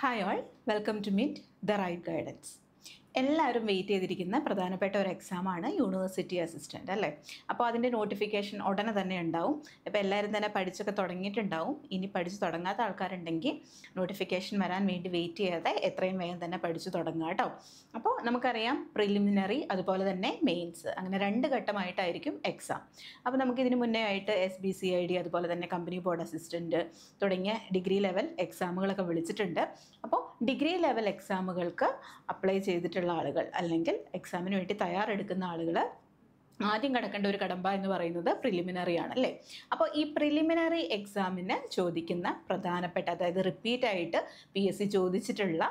Hi all, welcome to meet the right guidance. എല്ലാവരും wait ചെയ്തിരിക്കുന്ന പ്രധാനപ്പെട്ട ഒരു എക്സാമാണ് യൂണിവേഴ്സിറ്റി അസിസ്റ്റൻ്റ് അല്ലേ. അപ്പോൾ അതിൻ്റെ നോട്ടിഫിക്കേഷൻ ഉടനെ തന്നെ ഉണ്ടാവും. ഇപ്പോൾ എല്ലാവരും തന്നെ പഠിച്ചൊക്കെ തുടങ്ങിയിട്ടുണ്ടാവും. ഇനി പഠിച്ച് തുടങ്ങാത്ത ആൾക്കാരുണ്ടെങ്കിൽ നോട്ടിഫിക്കേഷൻ വരാൻ വേണ്ടി വെയിറ്റ് ചെയ്യാതെ എത്രയും വേഗം തന്നെ പഠിച്ചു തുടങ്ങുക കേട്ടോ. അപ്പോൾ നമുക്കറിയാം പ്രിലിമിനറി അതുപോലെ തന്നെ മെയിൻസ്, അങ്ങനെ 2 ഘട്ടമായിട്ടായിരിക്കും എക്സാം. അപ്പോൾ നമുക്കിതിന് മുന്നേ ആയിട്ട് SBCID അതുപോലെ തന്നെ കമ്പനി ബോർഡ് അസിസ്റ്റൻറ്റ് തുടങ്ങിയ ഡിഗ്രി ലെവൽ എക്സാമുകളൊക്കെ വിളിച്ചിട്ടുണ്ട്. അപ്പോൾ ഡിഗ്രി ലെവൽ എക്സാമുകൾക്ക് അപ്ലൈ ചെയ്തിട്ടുള്ള ആളുകൾ അല്ലെങ്കിൽ എക്സാമിന് വേണ്ടി തയ്യാറെടുക്കുന്ന ആളുകൾ ആദ്യം കടക്കേണ്ട ഒരു കടമ്പ എന്ന് പറയുന്നത് പ്രിലിമിനറി ആണ് അല്ലേ. അപ്പോൾ ഈ പ്രിലിമിനറി എക്സാമിന് ചോദിക്കുന്ന പ്രധാനപ്പെട്ട, അതായത് റിപ്പീറ്റായിട്ട് PSC ചോദിച്ചിട്ടുള്ള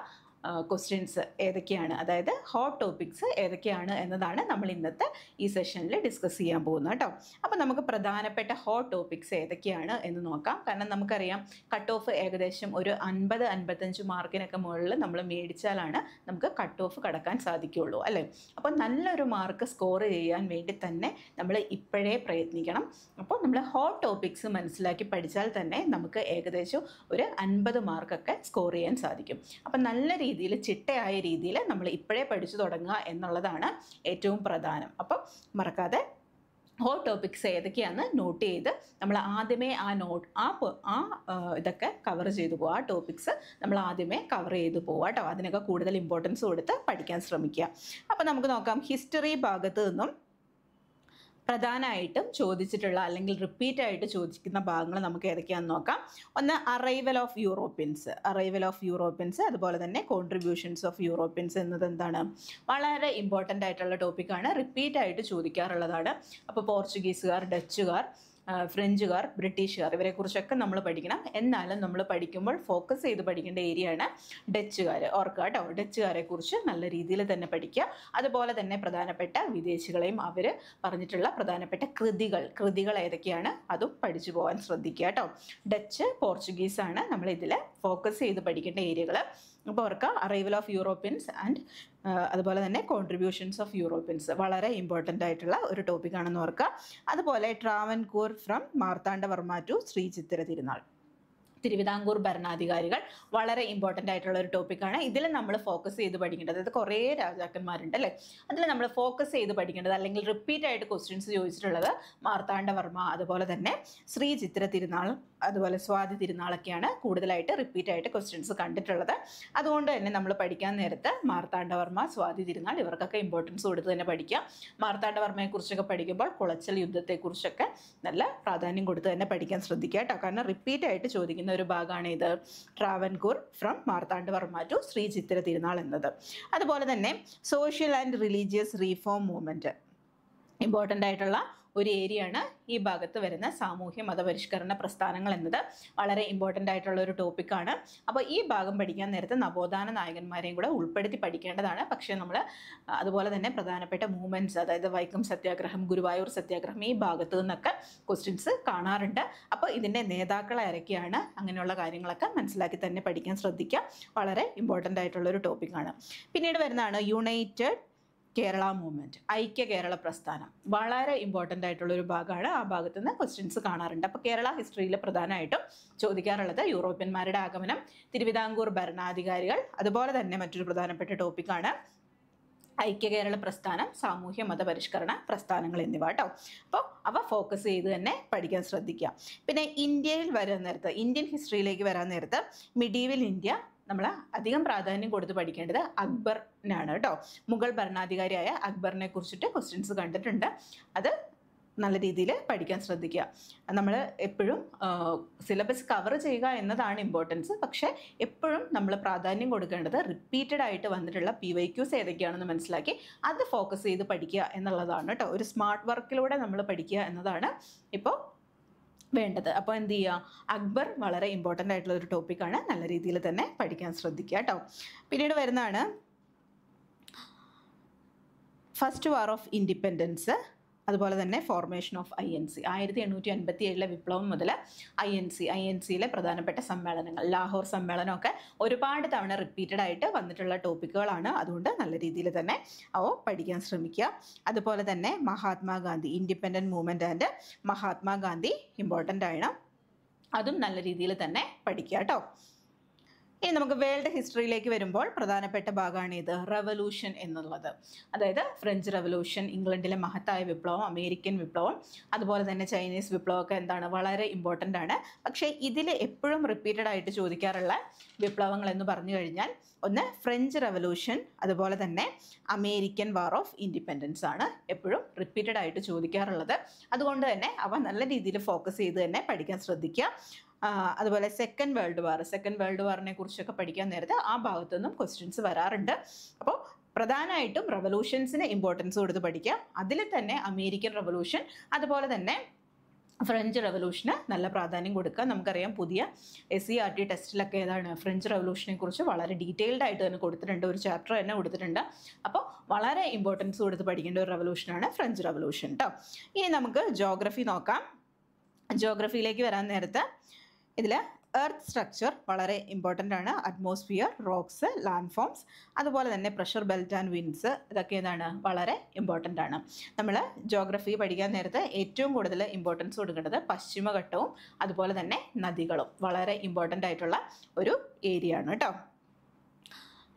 ക്വസ്റ്റ്യൻസ് ഏതൊക്കെയാണ്, അതായത് ഹോട്ട് ടോപ്പിക്സ് ഏതൊക്കെയാണ് എന്നതാണ് നമ്മൾ ഇന്നത്തെ ഈ സെഷനിൽ ഡിസ്കസ് ചെയ്യാൻ പോകുന്നത് കേട്ടോ. അപ്പോൾ നമുക്ക് പ്രധാനപ്പെട്ട ഹോട്ട് ടോപ്പിക്സ് ഏതൊക്കെയാണ് എന്ന് നോക്കാം. കാരണം നമുക്കറിയാം കട്ട് ഓഫ് ഏകദേശം ഒരു 50-55 മാർക്കിനൊക്കെ മുകളിൽ നമ്മൾ മേടിച്ചാലാണ് നമുക്ക് കട്ട് ഓഫ് കടക്കാൻ സാധിക്കുകയുള്ളൂ അല്ലേ. അപ്പോൾ നല്ലൊരു മാർക്ക് സ്കോർ ചെയ്യാൻ വേണ്ടി തന്നെ നമ്മൾ ഇപ്പോഴേ പ്രയത്നിക്കണം. അപ്പോൾ നമ്മൾ ഹോട്ട് ടോപ്പിക്സ് മനസ്സിലാക്കി പഠിച്ചാൽ തന്നെ നമുക്ക് ഏകദേശം ഒരു 50 മാർക്കൊക്കെ സ്കോർ ചെയ്യാൻ സാധിക്കും. അപ്പം നല്ല രീതിയിൽ ചിട്ടയായ രീതിയിൽ നമ്മൾ ഇപ്പോഴേ പഠിച്ചു തുടങ്ങുക എന്നുള്ളതാണ് ഏറ്റവും പ്രധാനം. അപ്പം മറക്കാതെ ഹോട്ട് ടോപ്പിക്സ് ഏതൊക്കെയാണെന്ന് നോട്ട് ചെയ്ത് നമ്മൾ ആദ്യമേ ഇതൊക്കെ കവർ ചെയ്തു പോകുക. ആ ടോപ്പിക്സ് നമ്മൾ ആദ്യമേ കവർ ചെയ്തു പോവുക കേട്ടോ. അതിനൊക്കെ കൂടുതൽ ഇമ്പോർട്ടൻസ് കൊടുത്ത് പഠിക്കാൻ ശ്രമിക്കുക. അപ്പോൾ നമുക്ക് നോക്കാം, ഹിസ്റ്ററി ഭാഗത്ത് നിന്നും പ്രധാനമായിട്ടും ചോദിച്ചിട്ടുള്ള അല്ലെങ്കിൽ റിപ്പീറ്റായിട്ട് ചോദിക്കുന്ന ഭാഗങ്ങൾ നമുക്ക് ഏതൊക്കെയാണെന്ന് നോക്കാം. ഒന്ന് അറൈവൽ ഓഫ് യൂറോപ്യൻസ്, അതുപോലെ തന്നെ കോൺട്രിബ്യൂഷൻസ് ഓഫ് യൂറോപ്യൻസ് എന്നത് എന്താണ്, വളരെ ഇമ്പോർട്ടൻ്റ് ആയിട്ടുള്ള ടോപ്പിക്കാണ്, റിപ്പീറ്റായിട്ട് ചോദിക്കാറുള്ളതാണ്. അപ്പോൾ പോർച്ചുഗീസുകാർ, ഡച്ചുകാർ, ഫ്രഞ്ചുകാർ, ബ്രിട്ടീഷുകാർ, ഇവരെക്കുറിച്ചൊക്കെ നമ്മൾ പഠിക്കണം. എന്നാലും നമ്മൾ പഠിക്കുമ്പോൾ ഫോക്കസ് ചെയ്ത് പഠിക്കേണ്ട ഏരിയയാണ് ഡച്ചുകാർ. ഓർക്കുക കേട്ടോ, ഡച്ചുകാരെ കുറിച്ച് നല്ല രീതിയിൽ തന്നെ പഠിക്കുക. അതുപോലെ തന്നെ പ്രധാനപ്പെട്ട വിദേശികളെയും അവർ പറഞ്ഞിട്ടുള്ള പ്രധാനപ്പെട്ട കൃതികൾ ഏതൊക്കെയാണ് അതും പഠിച്ചു പോകാൻ ശ്രദ്ധിക്കുക കേട്ടോ. ഡച്ച്, പോർച്ചുഗീസാണ് നമ്മൾ ഇതിൽ ഫോക്കസ് ചെയ്ത് പഠിക്കേണ്ട ഏരിയകൾ. അപ്പോൾ ഓർക്കുക, അറൈവൽ ഓഫ് യൂറോപ്യൻസ് ആൻഡ് അതുപോലെ തന്നെ കോൺട്രിബ്യൂഷൻസ് ഓഫ് യൂറോപ്യൻസ് വളരെ ഇമ്പോർട്ടൻ്റ് ആയിട്ടുള്ള ഒരു ടോപ്പിക്കാണെന്ന് ഓർക്കുക. അതുപോലെ ട്രാവൻകൂർ ഫ്രം മാർത്താണ്ഡവർമ്മ ടു ശ്രീ ചിത്തിര തിരുനാൾ, തിരുവിതാംകൂർ ഭരണാധികാരികൾ വളരെ ഇമ്പോർട്ടൻ്റ് ആയിട്ടുള്ള ഒരു ടോപ്പിക്കാണ്. ഇതിൽ നമ്മൾ ഫോക്കസ് ചെയ്ത് പഠിക്കേണ്ടത്, അതായത് കുറേ രാജാക്കന്മാരുണ്ട് അല്ലേ, അതിൽ നമ്മൾ ഫോക്കസ് ചെയ്ത് പഠിക്കേണ്ടത് അല്ലെങ്കിൽ റിപ്പീറ്റ് ആയിട്ട് ക്വസ്റ്റ്യൻസ് ചോദിച്ചിട്ടുള്ളത് മാർത്താണ്ഡവർമ്മ, അതുപോലെ തന്നെ ശ്രീ ചിത്തിര തിരുനാൾ, അതുപോലെ സ്വാതി തിരുനാളൊക്കെയാണ് കൂടുതലായിട്ട് റിപ്പീറ്റായിട്ട് ക്വസ്റ്റ്യൻസ് കണ്ടിട്ടുള്ളത്. അതുകൊണ്ട് തന്നെ നമ്മൾ പഠിക്കാൻ നേരത്ത് മാർത്താണ്ഡവർമ്മ, സ്വാതി തിരുനാൾ ഇവർക്കൊക്കെ ഇമ്പോർട്ടൻസ് കൊടുത്ത് തന്നെ പഠിക്കുക. മാർത്താണ്ഡവർമ്മയെക്കുറിച്ചൊക്കെ പഠിക്കുമ്പോൾ കുളച്ചൽ യുദ്ധത്തെക്കുറിച്ചൊക്കെ നല്ല പ്രാധാന്യം കൊടുത്ത് തന്നെ പഠിക്കാൻ ശ്രദ്ധിക്കുക കേട്ടോ. കാരണം റിപ്പീറ്റായിട്ട് ചോദിക്കുന്ന ഒരു ഭാഗമാണ് ഇത്, ട്രാവൻകൂർ ഫ്രം മാർത്താണ്ഡവർമ്മ ടു ശ്രീ ചിത്തിര തിരുനാൾ എന്നത്. അതുപോലെ തന്നെ social and religious reform movement important ആയിട്ടുള്ള ഒരു ഏരിയയാണ്. ഈ ഭാഗത്ത് വരുന്ന സാമൂഹ്യ മതപരിഷ്കരണ പ്രസ്ഥാനങ്ങൾ എന്നത് വളരെ ഇമ്പോർട്ടൻ്റ് ആയിട്ടുള്ള ഒരു ടോപ്പിക്കാണ്. അപ്പോൾ ഈ ഭാഗം പഠിക്കാൻ നേരത്തെ നവോത്ഥാന നായകന്മാരെയും കൂടെ ഉൾപ്പെടുത്തി പഠിക്കേണ്ടതാണ്. പക്ഷേ നമ്മൾ അതുപോലെ തന്നെ പ്രധാനപ്പെട്ട മൂവ്മെൻറ്റ്സ്, അതായത് വൈക്കം സത്യാഗ്രഹം, ഗുരുവായൂർ സത്യാഗ്രഹം, ഈ ഭാഗത്തു നിന്നൊക്കെ ക്വസ്റ്റ്യൻസ് കാണാറുണ്ട്. അപ്പോൾ ഇതിൻ്റെ നേതാക്കൾ ആരൊക്കെയാണ്, അങ്ങനെയുള്ള കാര്യങ്ങളൊക്കെ മനസ്സിലാക്കി തന്നെ പഠിക്കാൻ ശ്രദ്ധിക്കുക. വളരെ ഇമ്പോർട്ടൻ്റ് ആയിട്ടുള്ളൊരു ടോപ്പിക്കാണ്. പിന്നീട് വരുന്നതാണ് യുണൈറ്റഡ് കേരള മൂവ്മെൻറ്റ്, ഐക്യ കേരള പ്രസ്ഥാനം, വളരെ ഇമ്പോർട്ടൻ്റ് ആയിട്ടുള്ളൊരു ഭാഗമാണ്. ആ ഭാഗത്തു നിന്ന് ക്വസ്റ്റ്യൻസ് കാണാറുണ്ട്. അപ്പോൾ കേരള ഹിസ്റ്ററിയിൽ പ്രധാനമായിട്ടും ചോദിക്കാറുള്ളത് യൂറോപ്യന്മാരുടെ ആഗമനം, തിരുവിതാംകൂർ ഭരണാധികാരികൾ, അതുപോലെ തന്നെ മറ്റൊരു പ്രധാനപ്പെട്ട ടോപ്പിക്കാണ് ഐക്യ കേരള പ്രസ്ഥാനം, സാമൂഹ്യ മതപരിഷ്കരണ പ്രസ്ഥാനങ്ങൾ എന്നിവ കേട്ടോ. അപ്പോൾ അവ ഫോക്കസ് ചെയ്ത് തന്നെ പഠിക്കാൻ ശ്രദ്ധിക്കുക. പിന്നെ ഇന്ത്യയിൽ വരാൻ നേരത്ത്, ഇന്ത്യൻ ഹിസ്റ്ററിയിലേക്ക് വരാൻ നേരത്ത് മിഡീവൽ ഇന്ത്യ നമ്മൾ അധികം പ്രാധാന്യം കൊടുത്ത് പഠിക്കേണ്ടത് അക്ബറിനാണ് കേട്ടോ. മുഗൾ ഭരണാധികാരിയായ അക്ബറിനെ കുറിച്ചിട്ട് ക്വസ്റ്റ്യൻസ് കണ്ടിട്ടുണ്ട്. അത് നല്ല രീതിയിൽ പഠിക്കാൻ ശ്രദ്ധിക്കുക. നമ്മൾ എപ്പോഴും സിലബസ് കവർ ചെയ്യുക എന്നതാണ് ഇമ്പോർട്ടൻസ്. പക്ഷേ എപ്പോഴും നമ്മൾ പ്രാധാന്യം കൊടുക്കേണ്ടത് റിപ്പീറ്റഡ് ആയിട്ട് വന്നിട്ടുള്ള PYQs ഏതൊക്കെയാണെന്ന് മനസ്സിലാക്കി അത് ഫോക്കസ് ചെയ്ത് പഠിക്കുക എന്നുള്ളതാണ് കേട്ടോ. ഒരു സ്മാർട്ട് വർക്കിലൂടെ നമ്മൾ പഠിക്കുക എന്നതാണ് ഇപ്പോൾ വേണ്ടത്. അപ്പോൾ എന്ത് ചെയ്യുക, അക്ബർ വളരെ ഇമ്പോർട്ടൻ്റ് ആയിട്ടുള്ള ഒരു ടോപ്പിക്കാണ്, നല്ല രീതിയിൽ തന്നെ പഠിക്കാൻ ശ്രദ്ധിക്കുക കേട്ടോ. പിന്നീട് വരുന്നതാണ് ഫസ്റ്റ് വാർ ഓഫ് ഇൻഡിപെൻഡൻസ്, അതുപോലെ തന്നെ ഫോർമേഷൻ ഓഫ് INC, 1857 വിപ്ലവം മുതൽ INCയിലെ പ്രധാനപ്പെട്ട സമ്മേളനങ്ങൾ, ലാഹോർ സമ്മേളനമൊക്കെ ഒരുപാട് തവണ റിപ്പീറ്റഡ് ആയിട്ട് വന്നിട്ടുള്ള ടോപ്പിക്കുകളാണ്. അതുകൊണ്ട് നല്ല രീതിയിൽ തന്നെ അവ പഠിക്കാൻ ശ്രമിക്കുക. അതുപോലെ തന്നെ Mahatma Gandhi, independent movement and Mahatma Gandhi important ആണ്, അതും നല്ല രീതിയിൽ തന്നെ പഠിക്കുക കേട്ടോ. ഇനി നമുക്ക് വേൾഡ് ഹിസ്റ്ററിയിലേക്ക് വരുമ്പോൾ പ്രധാനപ്പെട്ട ഭാഗമാണ് ഇത് റവല്യൂഷൻ എന്നുള്ളത്. അതായത് ഫ്രഞ്ച് റവല്യൂഷൻ, ഇംഗ്ലണ്ടിലെ മഹത്തായ വിപ്ലവം, അമേരിക്കൻ വിപ്ലവം, അതുപോലെ തന്നെ ചൈനീസ് വിപ്ലവമൊക്കെ എന്താണ് വളരെ ഇമ്പോർട്ടൻ്റ് ആണ്. പക്ഷേ ഇതിൽ എപ്പോഴും റിപ്പീറ്റഡ് ആയിട്ട് ചോദിക്കാറുള്ള വിപ്ലവങ്ങൾ എന്ന് പറഞ്ഞു കഴിഞ്ഞാൽ ഒന്ന് ഫ്രഞ്ച് റവല്യൂഷൻ, അതുപോലെ തന്നെ അമേരിക്കൻ വാർ ഓഫ് ഇൻഡിപെൻഡൻസ് ആണ് എപ്പോഴും റിപ്പീറ്റഡ് ആയിട്ട് ചോദിക്കാറുള്ളത്. അതുകൊണ്ട് തന്നെ അവ നല്ല രീതിയിൽ ഫോക്കസ് ചെയ്ത് തന്നെ പഠിക്കാൻ ശ്രദ്ധിക്കുക. അതുപോലെ സെക്കൻഡ് വേൾഡ് വാറിനെ കുറിച്ചൊക്കെ പഠിക്കാൻ നേരത്തെ ആ ഭാഗത്തു നിന്നും ക്വസ്റ്റ്യൻസ് വരാറുണ്ട്. അപ്പോൾ പ്രധാനമായിട്ടും റവല്യൂഷൻസിന് ഇമ്പോർട്ടൻസ് കൊടുത്ത് പഠിക്കുക. അതിൽ തന്നെ അമേരിക്കൻ റവല്യൂഷൻ, അതുപോലെ തന്നെ ഫ്രഞ്ച് റവല്യൂഷന് നല്ല പ്രാധാന്യം കൊടുക്കുക. നമുക്കറിയാം പുതിയ SCERT ടെസ്റ്റിലൊക്കെ ഏതാണ് ഫ്രഞ്ച് റവല്യൂഷനെ കുറിച്ച് വളരെ ഡീറ്റെയിൽഡ് ആയിട്ട് തന്നെ കൊടുത്തിട്ടുണ്ട്, ഒരു ചാപ്റ്റർ തന്നെ കൊടുത്തിട്ടുണ്ട്. അപ്പോൾ വളരെ ഇമ്പോർട്ടൻസ് കൊടുത്ത് പഠിക്കേണ്ട ഒരു റവല്യൂഷനാണ് ഫ്രഞ്ച് റവല്യൂഷൻ കേട്ടോ. ഇനി നമുക്ക് ജോഗ്രഫി നോക്കാം. ജോഗ്രഫിയിലേക്ക് വരാൻ നേരത്തെ ഇതിൽ എർത്ത് സ്ട്രക്ചർ വളരെ ഇമ്പോർട്ടൻ്റ് ആണ്. അറ്റ്മോസ്ഫിയർ, റോക്സ്, ലാൻഡ് ഫോംസ്, അതുപോലെ തന്നെ പ്രഷർ ബെൽറ്റ് ആൻഡ് വിൻഡ്സ്, ഇതൊക്കെ എന്താണ് വളരെ ഇമ്പോർട്ടൻ്റ് ആണ്. നമ്മൾ ജോഗ്രഫി പഠിക്കാൻ നേരത്തെ ഏറ്റവും കൂടുതൽ ഇമ്പോർട്ടൻസ് കൊടുക്കേണ്ടത് പശ്ചിമഘട്ടവും അതുപോലെ തന്നെ നദികളും വളരെ ഇമ്പോർട്ടൻ്റ് ആയിട്ടുള്ള ഒരു ഏരിയ ആണ് കേട്ടോ.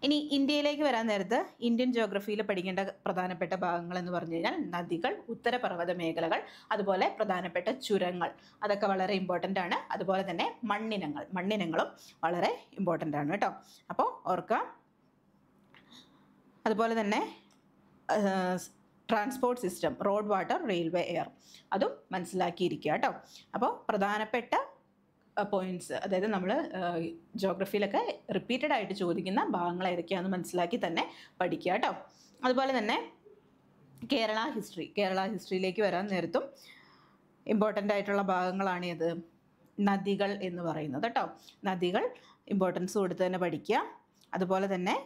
ഇനി ഇന്ത്യയിലേക്ക് വരാൻ നേരത്ത് ഇന്ത്യൻ ജോഗ്രഫിയിൽ പഠിക്കേണ്ട പ്രധാനപ്പെട്ട ഭാഗങ്ങൾ എന്ന് പറഞ്ഞു കഴിഞ്ഞാൽ നദികൾ, ഉത്തരപർവ്വത മേഖലകൾ, അതുപോലെ പ്രധാനപ്പെട്ട ചുരങ്ങൾ, അതൊക്കെ വളരെ ഇമ്പോർട്ടൻ്റ് ആണ്. അതുപോലെ തന്നെ മണ്ണിനങ്ങളും വളരെ ഇമ്പോർട്ടൻ്റ് ആണ് കേട്ടോ. അപ്പോൾ ഓർക്കുക. അതുപോലെ തന്നെ transport system, road, water, railway, air, അതും മനസ്സിലാക്കിയിരിക്കുക കേട്ടോ. അപ്പോൾ പ്രധാനപ്പെട്ട പോയിന്റ്സ്, അതായത് നമ്മൾ ജോഗ്രഫിയിലൊക്കെ റിപ്പീറ്റഡ് ആയിട്ട് ചോദിക്കുന്ന ഭാഗങ്ങൾ ഏതൊക്കെയാണെന്ന് മനസ്സിലാക്കി തന്നെ പഠിക്കുക കേട്ടോ. അതുപോലെ തന്നെ കേരള ഹിസ്റ്ററിയിലേക്ക് വരാൻ നേരത്തും ഇമ്പോർട്ടൻ്റ് ആയിട്ടുള്ള ഭാഗങ്ങളാണ് ഇത് നദികൾ എന്ന് പറയുന്നത് കേട്ടോ. നദികൾ ഇമ്പോർട്ടൻസ് കൊടുത്ത് തന്നെ പഠിക്കുക. അതുപോലെ തന്നെ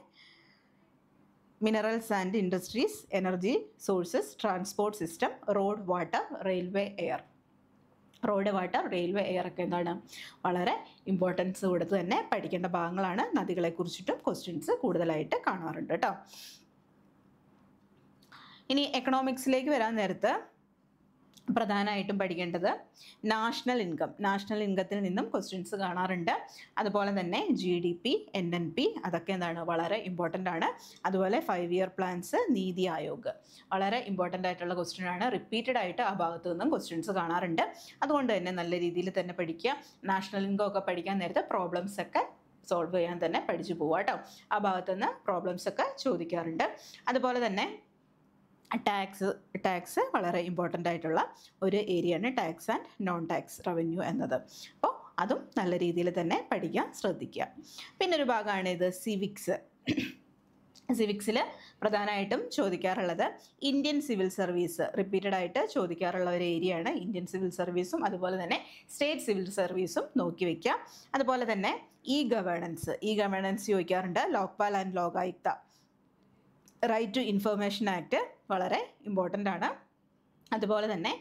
minerals and industries, energy sources, transport system, road, water, railway, air ഒക്കെ എന്താണ് വളരെ ഇമ്പോർട്ടൻസ് കൊടുത്ത് തന്നെ പഠിക്കേണ്ട ഭാഗങ്ങളാണ്. നദികളെക്കുറിച്ചിട്ടും ക്വസ്റ്റ്യൻസ് കൂടുതലായിട്ട് കാണാറുണ്ട് കേട്ടോ. ഇനി എക്കണോമിക്സിലേക്ക് വരാൻ നേരത്ത് പ്രധാനമായിട്ടും പഠിക്കേണ്ടത് നാഷണൽ ഇൻകത്തിൽ നിന്നും ക്വസ്റ്റ്യൻസ് കാണാറുണ്ട്. അതുപോലെ തന്നെ GDP, NNP, അതൊക്കെ എന്താണ് വളരെ ഇമ്പോർട്ടൻ്റ് ആണ്. അതുപോലെ 5-year പ്ലാൻസ്, നീതി ആയോഗ്, വളരെ ഇമ്പോർട്ടൻ്റ് ആയിട്ടുള്ള ക്വസ്റ്റ്യൻ ആണ്. റിപ്പീറ്റഡ് ആയിട്ട് ആ ഭാഗത്തു നിന്നും ക്വസ്റ്റ്യൻസ് കാണാറുണ്ട്. അതുകൊണ്ട് തന്നെ നല്ല രീതിയിൽ തന്നെ പഠിക്കുക. നാഷണൽ ഇൻകം ഒക്കെ പഠിക്കാൻ നേരത്തെ പ്രോബ്ലംസ് ഒക്കെ സോൾവ് ചെയ്യാൻ തന്നെ പഠിച്ചു പോവുക കേട്ടോ. ആ ഭാഗത്തുനിന്ന് പ്രോബ്ലംസ് ഒക്കെ ചോദിക്കാറുണ്ട്. അതുപോലെ തന്നെ ടാക്സ് വളരെ ഇമ്പോർട്ടൻ്റ് ആയിട്ടുള്ള ഒരു ഏരിയയാണ് tax and non tax revenue എന്നത്. അപ്പോൾ അതും നല്ല രീതിയിൽ തന്നെ പഠിക്കാൻ ശ്രദ്ധിക്കുക. പിന്നെ ഒരു ഭാഗമാണ് ഇത് സിവിക്സിൽ പ്രധാനമായിട്ടും ചോദിക്കാറുള്ളത് ഇന്ത്യൻ സിവിൽ സർവീസ്, റിപ്പീറ്റഡ് ആയിട്ട് ചോദിക്കാറുള്ള ഒരു ഏരിയയാണ് ഇന്ത്യൻ സിവിൽ സർവീസും അതുപോലെ തന്നെ സ്റ്റേറ്റ് സിവിൽ സർവീസും നോക്കി വയ്ക്കുക. അതുപോലെ തന്നെ ഇ ഗവേണൻസ് ചോദിക്കാറുണ്ട്. Lokpal and Lokayukta, right to information act വളരെ ഇമ്പോർട്ടൻ്റ് ആണ്. അതുപോലെ തന്നെ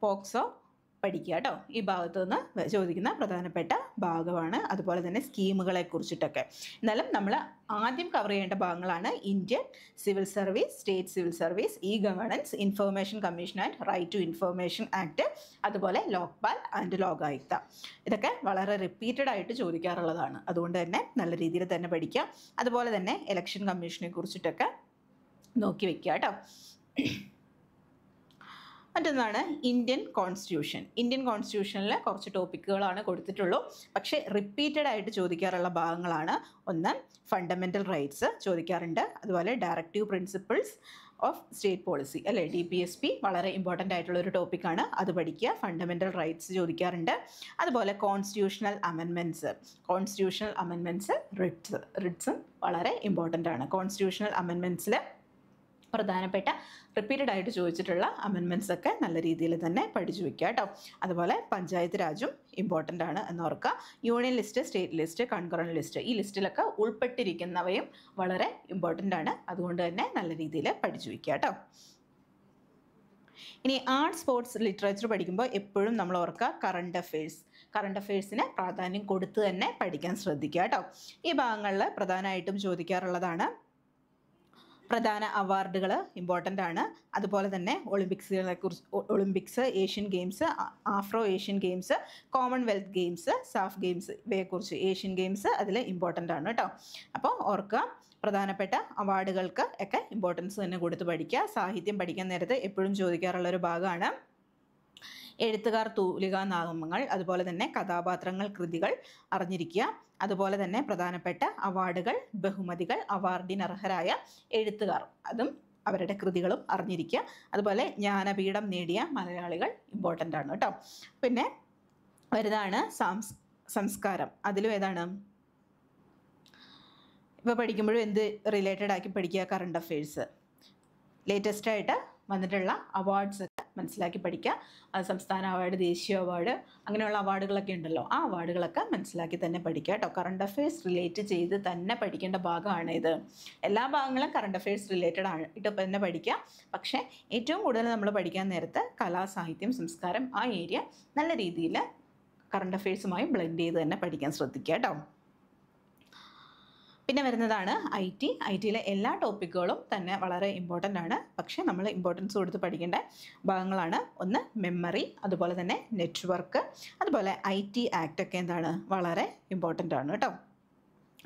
പോക്സോ പഠിക്കുക കേട്ടോ. ഈ ഭാഗത്തു നിന്ന് ചോദിക്കുന്ന പ്രധാനപ്പെട്ട ഭാഗമാണ്. അതുപോലെ തന്നെ സ്കീമുകളെ കുറിച്ചിട്ടൊക്കെ. എന്നാലും നമ്മൾ ആദ്യം കവർ ചെയ്യേണ്ട ഭാഗങ്ങളാണ് Indian civil service, state civil service, e governance, information commission and right to information act, അതുപോലെ ലോക്പാൽ ആൻഡ് ലോകായുക്ത. ഇതൊക്കെ വളരെ റിപ്പീറ്റഡ് ആയിട്ട് ചോദിക്കാറുള്ളതാണ്. അതുകൊണ്ട് തന്നെ നല്ല രീതിയിൽ തന്നെ പഠിക്കുക. അതുപോലെ തന്നെ ഇലക്ഷൻ കമ്മീഷനെ കുറിച്ചിട്ടൊക്കെ നോക്കി വയ്ക്കുക കേട്ടോ. മറ്റൊന്നാണ് ഇന്ത്യൻ കോൺസ്റ്റിറ്റ്യൂഷനിൽ കുറച്ച് ടോപ്പിക്കുകളാണ് കൊടുത്തിട്ടുള്ളൂ. പക്ഷേ റിപ്പീറ്റഡ് ആയിട്ട് ചോദിക്കാറുള്ള ഭാഗങ്ങളാണ്. ഒന്ന് ഫണ്ടമെൻ്റൽ റൈറ്റ്സ് ചോദിക്കാറുണ്ട്. അതുപോലെ directive principles of state policy, അല്ലേ, DPSP, വളരെ ഇമ്പോർട്ടൻ്റ് ആയിട്ടുള്ള ഒരു ടോപ്പിക്കാണ്. അത് പഠിക്കുക. ഫണ്ടമെൻ്റൽ റൈറ്റ്സ് ചോദിക്കാറുണ്ട്. അതുപോലെ കോൺസ്റ്റിറ്റ്യൂഷണൽ അമെൻമെൻറ്റ്സ്, റിട്സും വളരെ ഇമ്പോർട്ടൻ്റ് ആണ്. കോൺസ്റ്റിറ്റ്യൂഷണൽ അമെൻമെൻറ്റ്സിൽ പ്രധാനപ്പെട്ട റിപ്പീറ്റഡ് ആയിട്ട് ചോദിച്ചിട്ടുള്ള അമെൻമെൻറ്റ്സ് ഒക്കെ നല്ല രീതിയിൽ തന്നെ പഠിച്ചു വയ്ക്കുക കേട്ടോ. അതുപോലെ പഞ്ചായത്ത് രാജും ഇമ്പോർട്ടൻ്റ് ആണ് എന്നോർക്കുക. Union list, state list, concurrent list, ഈ ലിസ്റ്റിലൊക്കെ ഉൾപ്പെട്ടിരിക്കുന്നവയും വളരെ ഇമ്പോർട്ടൻ്റ് ആണ്. അതുകൊണ്ട് തന്നെ നല്ല രീതിയിൽ പഠിച്ചു വയ്ക്കുക കേട്ടോ. ഇനി ആർട്സ്, സ്പോർട്സ്, ലിറ്ററേച്ചർ പഠിക്കുമ്പോൾ എപ്പോഴും നമ്മൾ ഓർക്കുക കറണ്ട് അഫെയർസിന് പ്രാധാന്യം കൊടുത്ത് തന്നെ പഠിക്കാൻ ശ്രദ്ധിക്കുക കേട്ടോ. ഈ ഭാഗങ്ങളിൽ പ്രധാനമായിട്ടും ചോദിക്കാറുള്ളതാണ് പ്രധാന അവാർഡുകൾ ഇമ്പോർട്ടൻ്റ് ആണ്. അതുപോലെ തന്നെ Olympics, Asian Games, Afro Asian Games, Commonwealth Games, SAF Games, ഇവയെക്കുറിച്ച് ഏഷ്യൻ ഗെയിംസ് അതിൽ ഇമ്പോർട്ടൻ്റ് ആണ് കേട്ടോ. അപ്പോൾ ഓർക്കുക, പ്രധാനപ്പെട്ട അവാർഡുകൾക്ക് ഒക്കെ ഇമ്പോർട്ടൻസ് തന്നെ കൊടുത്ത് പഠിക്കുക. സാഹിത്യം പഠിക്കാൻ നേരത്ത് എപ്പോഴും ചോദിക്കാറുള്ളൊരു ഭാഗമാണ് എഴുത്തുകാർ, തൂലികാ നാമങ്ങൾ, അതുപോലെ തന്നെ കഥാപാത്രങ്ങൾ, കൃതികൾ അറിഞ്ഞിരിക്കുക. അതുപോലെ തന്നെ പ്രധാനപ്പെട്ട അവാർഡുകൾ, ബഹുമതികൾ, അവാർഡിനർഹരായ എഴുത്തുകാർ, അതും അവരുടെ കൃതികളും അറിഞ്ഞിരിക്കുക. അതുപോലെ ജ്ഞാനപീഠം നേടിയ മലയാളികൾ ഇമ്പോർട്ടൻ്റ് ആണ് കേട്ടോ. പിന്നെ വരുന്നതാണ് സംസ്കാരം. അതിലും ഏതാണ് ഇപ്പോൾ പഠിക്കുമ്പോഴും എന്ത് റിലേറ്റഡ് ആക്കി പഠിക്കുക? കറണ്ട് അഫയേഴ്സ്, ലേറ്റസ്റ്റ് ആയിട്ട് വന്നിട്ടുള്ള അവാർഡ്സ് ഒക്കെ മനസ്സിലാക്കി പഠിക്കുക. അത് സംസ്ഥാന അവാർഡ്, ദേശീയ അവാർഡ്, അങ്ങനെയുള്ള അവാർഡുകളൊക്കെ ഉണ്ടല്ലോ, ആ അവാർഡുകളൊക്കെ മനസ്സിലാക്കി തന്നെ പഠിക്കുക കേട്ടോ. കറണ്ട് അഫയേഴ്സ് റിലേറ്റ് ചെയ്ത് തന്നെ പഠിക്കേണ്ട ഭാഗമാണ് ഇത്. എല്ലാ ഭാഗങ്ങളും കറണ്ട് അഫയേഴ്സ് റിലേറ്റഡ് ആയിട്ട് തന്നെ പഠിക്കുക. പക്ഷേ ഏറ്റവും കൂടുതൽ നമ്മൾ പഠിക്കാൻ നേരത്ത് കലാ, സാഹിത്യം, സംസ്കാരം, ആ ഏരിയ നല്ല രീതിയിൽ കറണ്ട് അഫയേഴ്സുമായി ബ്ലെൻഡ് ചെയ്ത് തന്നെ പഠിക്കാൻ ശ്രദ്ധിക്കുക കേട്ടോ. പിന്നെ വരുന്നതാണ് IT. ITയിലെ എല്ലാ ടോപ്പിക്കുകളും തന്നെ വളരെ ഇമ്പോർട്ടൻ്റ് ആണ്. പക്ഷേ നമ്മൾ ഇമ്പോർട്ടൻസ് കൊടുത്ത് പഠിക്കേണ്ട ഭാഗങ്ങളാണ്. ഒന്ന് മെമ്മറി, അതുപോലെ തന്നെ നെറ്റ്വർക്ക്, അതുപോലെ IT ആക്ട് ഒക്കെ എന്താണ് വളരെ ഇമ്പോർട്ടൻ്റ് ആണ് കേട്ടോ.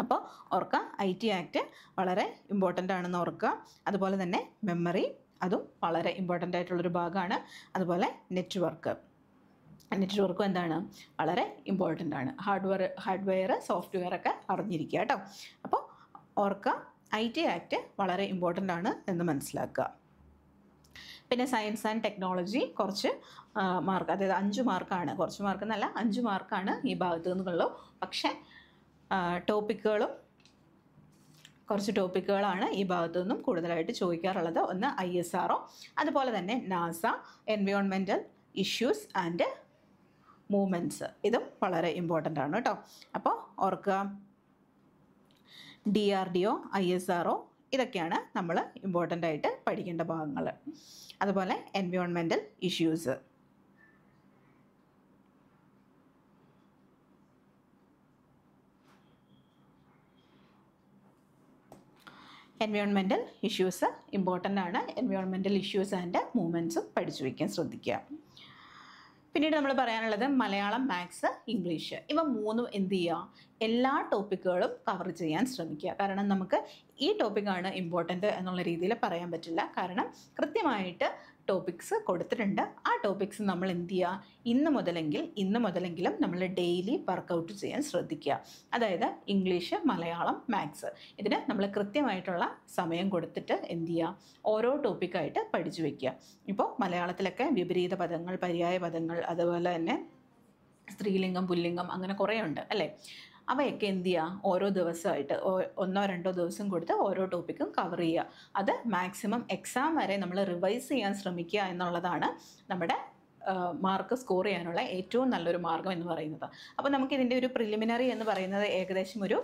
അപ്പോൾ ഓർക്കുക, IT ആക്ട് വളരെ ഇമ്പോർട്ടൻ്റ് ആണെന്ന് ഓർക്കുക. അതുപോലെ തന്നെ മെമ്മറി, അതും വളരെ ഇമ്പോർട്ടൻ്റ് ആയിട്ടുള്ളൊരു ഭാഗമാണ്. അതുപോലെ നെറ്റ്വർക്കും എന്താണ് വളരെ ഇമ്പോർട്ടൻ്റ് ആണ്. ഹാർഡ്വെയർ, സോഫ്റ്റ്വെയർ ഒക്കെ അറിഞ്ഞിരിക്കുക കേട്ടോ. അപ്പോൾ ഓർക്കുക, IT ആക്ട് വളരെ ഇമ്പോർട്ടൻ്റ് ആണ് എന്ന് മനസ്സിലാക്കുക. പിന്നെ സയൻസ് ആൻഡ് ടെക്നോളജി കുറച്ച് മാർക്ക്, അതായത് 5 മാർക്കാണ്, കുറച്ച് മാർക്ക് എന്നല്ല 5 മാർക്കാണ് ഈ ഭാഗത്തു നിന്നുള്ളൂ. പക്ഷേ കുറച്ച് ടോപ്പിക്കുകളാണ് ഈ ഭാഗത്തു നിന്നും കൂടുതലായിട്ട് ചോദിക്കാറുള്ളത്. ഒന്ന് ISRO, അതുപോലെ തന്നെ NASA, environmental issues and movements, ഇതും വളരെ ഇമ്പോർട്ടൻ്റ് ആണ് കേട്ടോ. അപ്പോൾ ഓർക്കുക, DRDO, ISRO, ഇതൊക്കെയാണ് നമ്മൾ ഇമ്പോർട്ടൻ്റ് ആയിട്ട് പഠിക്കേണ്ട ഭാഗങ്ങൾ. അതുപോലെ environmental issues. Environmental issues important ആണ്. എൻവയോൺമെൻറ്റൽ ഇഷ്യൂസ് ആൻഡ് മൂവ്മെൻറ്റ്സും പഠിച്ചു വയ്ക്കാൻ ശ്രദ്ധിക്കുക. പിന്നീട് നമ്മൾ പറയാനുള്ളത് മലയാളം, മാത്സ്, ഇംഗ്ലീഷ്, ഇവ മൂന്നും എന്ത് ചെയ്യുക? എല്ലാ ടോപ്പിക്കുകളും കവർ ചെയ്യാൻ ശ്രമിക്കുക. കാരണം നമുക്ക് ഈ ടോപ്പിക്കാണ് ഇമ്പോർട്ടൻ്റ് എന്നുള്ള രീതിയിൽ പറയാൻ പറ്റില്ല. കാരണം കൃത്യമായിട്ട് ടോപ്പിക്സ് കൊടുത്തിട്ടുണ്ട്. ആ ടോപ്പിക്സ് നമ്മൾ എന്ത് ചെയ്യുക? ഇന്ന് മുതലെങ്കിലും നമ്മൾ ഡെയിലി വർക്കൗട്ട് ചെയ്യാൻ ശ്രദ്ധിക്കുക. അതായത് ഇംഗ്ലീഷ്, മലയാളം, മാത്സ്, ഇതിന് നമ്മൾ കൃത്യമായിട്ടുള്ള സമയം കൊടുത്തിട്ട് എന്ത് ചെയ്യുക? ഓരോ ടോപ്പിക്കായിട്ട് പഠിച്ചു വയ്ക്കുക. ഇപ്പോൾ മലയാളത്തിലൊക്കെ വിപരീത പദങ്ങൾ, പര്യായ പദങ്ങൾ, അതുപോലെ തന്നെ സ്ത്രീലിംഗം, പുല്ലിംഗം, അങ്ങനെ കുറേ ഉണ്ട് അല്ലേ? അവയൊക്കെ എന്ത് ചെയ്യുക? ഓരോ ദിവസമായിട്ട് 1-2 ദിവസം കൊടുത്ത് ഓരോ ടോപ്പിക്കും കവർ ചെയ്യുക. അത് മാക്സിമം എക്സാം വരെ നമ്മൾ റിവൈസ് ചെയ്യാൻ ശ്രമിക്കുക എന്നുള്ളതാണ് നമ്മുടെ മാർക്ക് സ്കോർ ചെയ്യാനുള്ള ഏറ്റവും നല്ലൊരു മാർഗം എന്ന് പറയുന്നത്. അപ്പോൾ നമുക്കിതിൻ്റെ ഒരു പ്രിലിമിനറി എന്ന് പറയുന്നത് ഏകദേശം ഒരു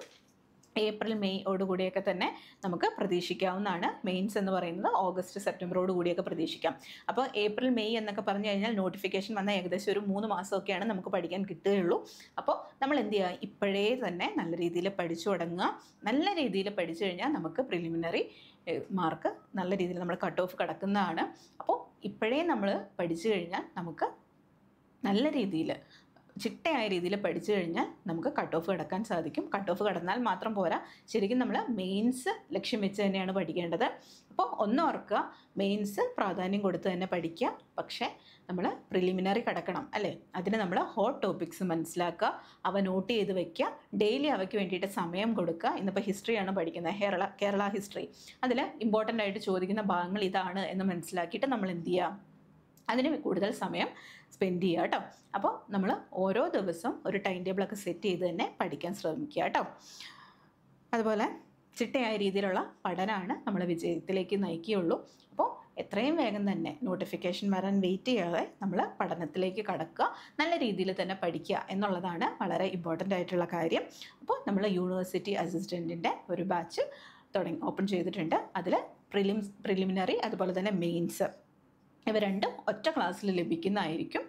ഏപ്രിൽ, മെയ് കൂടിയൊക്കെ തന്നെ നമുക്ക് പ്രതീക്ഷിക്കാവുന്നതാണ്. മെയിൻസ് എന്ന് പറയുന്നത് ഓഗസ്റ്റ്, സെപ്റ്റംബറോട് കൂടിയൊക്കെ പ്രതീക്ഷിക്കാം. അപ്പോൾ ഏപ്രിൽ, മെയ് എന്നൊക്കെ പറഞ്ഞു കഴിഞ്ഞാൽ നോട്ടിഫിക്കേഷൻ വന്ന ഏകദേശം ഒരു 3 മാസമൊക്കെയാണ് നമുക്ക് പഠിക്കാൻ കിട്ടുകയുള്ളൂ. അപ്പോൾ നമ്മൾ എന്ത് ചെയ്യുക? ഇപ്പോഴേ തന്നെ നല്ല രീതിയിൽ പഠിച്ചു തുടങ്ങുക. നല്ല രീതിയിൽ പഠിച്ചു കഴിഞ്ഞാൽ നമുക്ക് പ്രിലിമിനറി മാർക്ക് നല്ല രീതിയിൽ നമ്മൾ കട്ട് ഓഫ് കിടക്കുന്നതാണ്. അപ്പോൾ ഇപ്പോഴേ നമ്മൾ പഠിച്ചു കഴിഞ്ഞാൽ നമുക്ക് നല്ല രീതിയിൽ ചിട്ടയായ രീതിയിൽ പഠിച്ചു കഴിഞ്ഞാൽ നമുക്ക് കട്ട് ഓഫ് കിടക്കാൻ സാധിക്കും. കട്ട് ഓഫ് കിടന്നാൽ മാത്രം പോരാ, ശരിക്കും നമ്മൾ മെയിൻസ് ലക്ഷ്യം വെച്ച് തന്നെയാണ് പഠിക്കേണ്ടത്. അപ്പോൾ ഒന്ന് ഓർക്കുക, മെയിൻസ് പ്രാധാന്യം കൊടുത്ത് തന്നെ പഠിക്കുക. പക്ഷേ നമ്മൾ പ്രിലിമിനറി കിടക്കണം അല്ലേ? അതിന് നമ്മൾ ഹോട്ട് ടോപ്പിക്സ് മനസ്സിലാക്കുക, അവ നോട്ട് ചെയ്ത് വയ്ക്കുക, ഡെയിലി അവയ്ക്ക് വേണ്ടിയിട്ട് സമയം കൊടുക്കുക. ഇന്നിപ്പോൾ ഹിസ്റ്ററിയാണ് പഠിക്കുന്നത്, കേരള ഹിസ്റ്ററി. അതിൽ ഇമ്പോർട്ടൻ്റ് ആയിട്ട് ചോദിക്കുന്ന ഭാഗങ്ങൾ ഇതാണ് എന്ന് മനസ്സിലാക്കിയിട്ട് നമ്മൾ എന്ത് ചെയ്യുക? അതിന് കൂടുതൽ സമയം സ്പെൻഡ് ചെയ്യുക കേട്ടോ. അപ്പോൾ നമ്മൾ ഓരോ ദിവസവും ഒരു ടൈം ടേബിളൊക്കെ സെറ്റ് ചെയ്ത് തന്നെ പഠിക്കാൻ ശ്രമിക്കുക കേട്ടോ. അതുപോലെ ചിട്ടയായ രീതിയിലുള്ള പഠനമാണ് നമ്മളെ വിജയത്തിലേക്ക് നയിക്കുകയുള്ളൂ. അപ്പോൾ എത്രയും വേഗം തന്നെ നോട്ടിഫിക്കേഷൻ വരാൻ വെയിറ്റ് ചെയ്യാതെ നമ്മൾ പഠനത്തിലേക്ക് കടക്കുക, നല്ല രീതിയിൽ തന്നെ പഠിക്കുക എന്നുള്ളതാണ് വളരെ ഇമ്പോർട്ടൻ്റ് ആയിട്ടുള്ള കാര്യം. അപ്പോൾ നമ്മൾ യൂണിവേഴ്സിറ്റി അസിസ്റ്റൻറ്റിൻ്റെ ഒരു ബാച്ച് ഓപ്പൺ ചെയ്തിട്ടുണ്ട്. അതിൽ പ്രിലിമിനറി അതുപോലെ തന്നെ മെയിൻസ് ഇവ രണ്ടും ഒറ്റ ക്ലാസ്സിൽ ലഭിക്കുന്നതായിരിക്കും.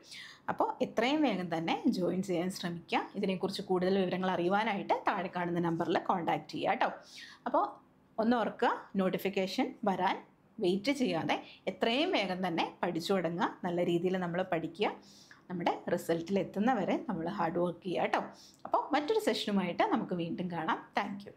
അപ്പോൾ എത്രയും വേഗം തന്നെ ജോയിൻ ചെയ്യാൻ ശ്രമിക്കുക. ഇതിനെക്കുറിച്ച് കൂടുതൽ വിവരങ്ങൾ അറിയുവാനായിട്ട് താഴെ കാണുന്ന നമ്പറിൽ കോൺടാക്റ്റ് ചെയ്യുക കേട്ടോ. അപ്പോൾ ഒന്ന് ഓർക്കുക, നോട്ടിഫിക്കേഷൻ വരാൻ വെയിറ്റ് ചെയ്യാതെ എത്രയും വേഗം തന്നെ പഠിച്ചു തുടങ്ങുക. നല്ല രീതിയിൽ നമ്മൾ പഠിക്കുക. നമ്മുടെ റിസൾട്ടിൽ എത്തുന്നവരെ നമ്മൾ ഹാർഡ് വർക്ക് ചെയ്യുക കേട്ടോ. അപ്പോൾ മറ്റൊരു സെഷനുമായിട്ട് നമുക്ക് വീണ്ടും കാണാം. Thank you.